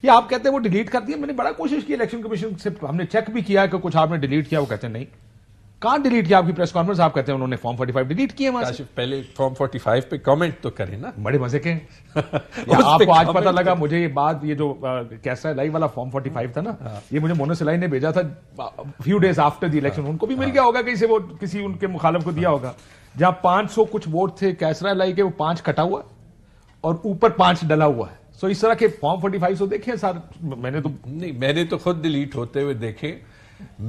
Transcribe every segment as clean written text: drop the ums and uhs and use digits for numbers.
کہ آپ کہتے ہیں وہ ڈیلیٹ کر دیا. میں نے بڑا کوشش کی الیکشن کمیشن سے, ہم نے چیک بھی کیا کہ کچھ آپ نے ڈیلیٹ کیا, وہ کہتے ہیں نہیں. کہاں ڈیلیٹ کیا آپ کی پریس کانفرنس؟ آپ کہتے ہیں انہوں نے فارم 45 ڈیلیٹ کیے. پہلے فارم 45 پہ کامنٹ تو کریں نا. بڑے مزے کے آپ کو آج پتا لگا مجھے یہ بات, یہ جو کیسا لائی والا فارم 45 تھا نا, یہ مجھے مونس الائی نے بھیجا تھا few days after the election. ان کو بھی مل گیا ہوگا کہیں سے, وہ کسی ان کے مخالف کو دیا ہوگا, جہاں 500 کچھ ووٹ تھے کیسرا لائی کے, وہ 5 کٹا ہوا اور اوپر 5 ڈلا ہوا ہے. سو اس طرح کے فارم 45 تو دیکھیں سر, میں نے تو خود ڈیلیٹ ہوتے ہوئے دیکھے.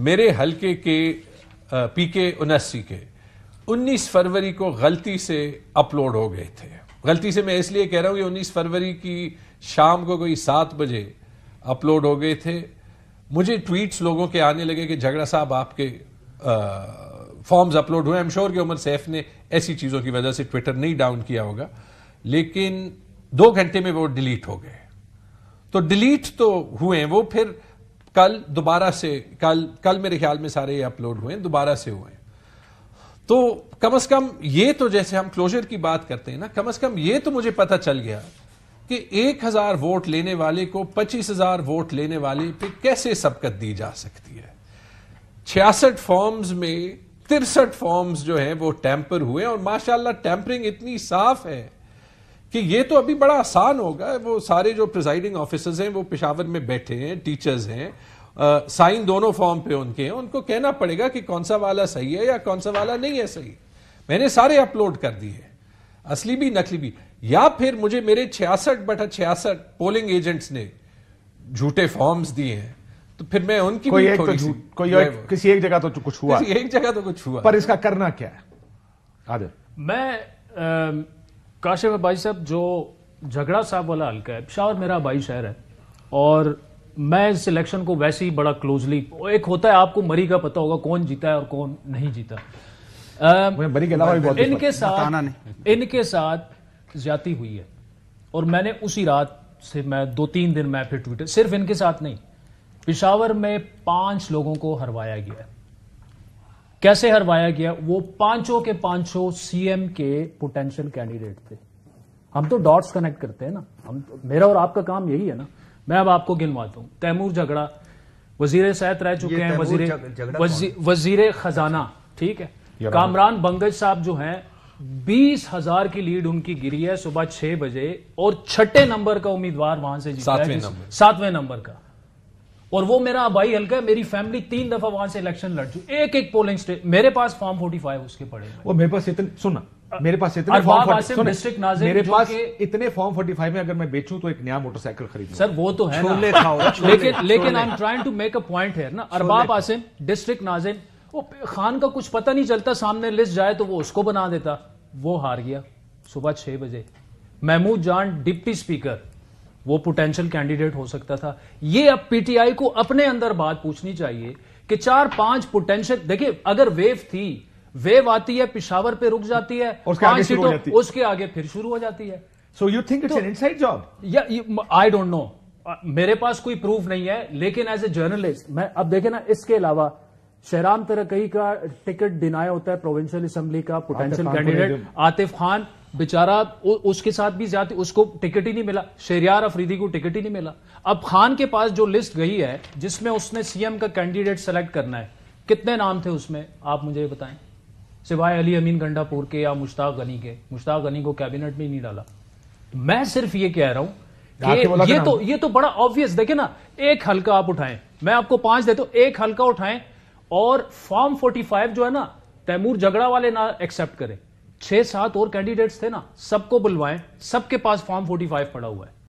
میرے حلقے کے پی کے 79 کے 19 فروری کو غلطی سے اپلوڈ ہو گئے تھے. غلطی سے میں اس لیے کہہ رہا ہوں کہ 19 فروری کی شام کو کوئی 7 بجے اپلوڈ ہو گئے تھے. مجھے ٹویٹس لوگوں کے آنے لگے کہ جھگڑا صاحب آپ کے فارمز اپلوڈ ہوئے. ایم شور کہ عمر سیف نے ایسی چیزوں کی وجہ سے ٹویٹر نہیں ڈاؤن کیا ہوگا, لیکن 2 گھنٹے میں وہ ڈیلیٹ ہو گئے. تو ڈیلیٹ تو ہوئے ہیں وہ, پھر کل دوبارہ سے, کل میرے خیال میں سارے اپلوڈ ہوئے ہیں, دوبارہ سے ہوئے ہیں. تو کم از کم یہ تو, جیسے ہم کلوجر کی بات کرتے ہیں نا, کم از کم یہ تو مجھے پتا چل گیا کہ 1000 ووٹ لینے والے کو 25,000 ووٹ لینے والے پہ کیسے سبقت دی جا سکتی ہے. 66 فارمز میں 63 فارمز جو ہیں وہ ٹیمپر ہوئے, اور ماشاءاللہ ٹیمپرنگ اتنی صاف ہے کہ یہ تو ابھی بڑا آسان ہوگا. وہ سارے جو پریزائڈنگ آفیسرز ہیں وہ پشاور میں بیٹھے ہیں, ٹیچرز ہیں, سائن دونوں فارم پہ ان کے ہیں, ان کو کہنا پڑے گا کہ کون سا والا صحیح ہے یا کون سا والا نہیں ہے صحیح. میں نے سارے اپلوڈ کر دیے, اصلی بھی نقلی بھی. یا پھر مجھے میرے 66/66 پولنگ ایجنٹس نے جھوٹے فارمز دیے ہیں, تو پھر میں ان کی کسی ایک جگہ تو کچھ ہوا, ایک جگہ تو کچھ ہوا, پر اس کا کرنا کیا ہے؟ عادل, میں کاشف بھائی صاحب, جو جھگڑا صاحب والا حلقہ ہے, پشاور میرا بھائی شہر ہے, اور میں اس الیکشن کو ویسے ہی بڑا کلوزلی, ایک ہوتا ہے آپ کو مری کا پتہ ہوگا کون جیتا ہے اور کون نہیں جیتا. ان کے ساتھ زیادتی ہوئی ہے, اور میں نے اسی رات سے, میں 2-3 دن میں پھر ٹویٹر, صرف ان کے ساتھ نہیں, پشاور میں 5 لوگوں کو ہروایا گیا ہے. کیسے ہروایا گیا؟ وہ 5 کے 5 سی ایم کے پوٹینشل کینڈیڈیٹ تھے. ہم تو ڈاٹس کنیکٹ کرتے ہیں نا, میرا اور آپ کا کام یہی ہے نا. میں اب آپ کو گنواتا ہوں. تیمور جھگڑا وزیر صحت رہ چکے ہیں, وزیر خزانہ, ٹھیک ہے. کامران بنگج صاحب جو ہیں, 20,000 کی لیڈ ان کی گری ہے صبح 6 بجے, اور 6 نمبر کا امیدوار وہاں سے جیتا ہے, 7ویں نمبر کا. اور وہ میرا آبائی حلقہ ہے, میری فیملی 3 دفعہ وہاں سے الیکشن لڑ چکی, ایک پولنگ اسٹیٹ. میرے پاس فارم 45 اس کے پڑے, وہ میرے پاس اتنے, میرے پاس اتنے فارم 45 میں اگر میں بیچوں تو ایک نیا موٹر سائیکل خریدوں. سر وہ تو ہے لیکن I'm trying to make a point here نا. ارباب عاصم ڈسٹرکٹ ناظم, وہ خان کا کچھ پتہ نہیں چلتا, سامنے لسٹ جائے تو وہ اس کو بنا دیتا. وہ ہار گیا صبح 6 بجے. محمود جان ڈپٹی اسپیکر, وہ پوٹینشل کینڈیڈیٹ ہو سکتا تھا. یہ اب پی ٹی آئی کو اپنے اندر بات پوچھنی چاہیے کہ 4-5 پوٹینشل, دیکھیں اگر ویو تھی, ویو آتی ہے پشاور پہ رک جاتی ہے, 5 سیٹوں اس کے آگے پھر شروع ہو جاتی ہے. So you think it's an inside job? یا آئی ڈونٹ نو, میرے پاس کوئی پروف نہیں ہے, لیکن ایز اے جرنلسٹ میں اب دیکھیں نا, اس کے علاوہ شہرام ترقی کا ٹکٹ ڈینائی ہوتا ہے پروونشل اسمبلی کا, پوٹینشل کینڈیڈیٹ عاطف خان بیچارہ, اس کے ساتھ بھی زیادہ, اس کو ٹکٹ ہی نہیں ملا. شہریار افریدی کو ٹکٹ ہی نہیں ملا. اب خان کے پاس جو لسٹ گئی ہے جس میں اس نے سی ایم کا کینڈیڈیٹ سلیکٹ کرنا ہے, کتنے نام تھے اس میں آپ مجھے بتائیں, سوائے علی امین گنڈا پور کے یا مشتاق غنی کے. مشتاق غنی کو کیبنٹ میں نہیں ڈالا. میں صرف یہ کہہ رہا ہوں کہ یہ تو بڑا آبویس. دیکھیں نا, ایک حلقہ آپ اٹھائیں, میں آپ کو 5 دیتا ہوں, ایک حلقہ اٹھائیں, اور فارم 45 جو ہے نا تیمور جھگڑا والے نہ ایکسپٹ کریں, 6-7 اور کینڈیڈیٹس تھے نا, سب کو بلوائیں, سب کے پاس فارم 45 پڑا ہوا ہے.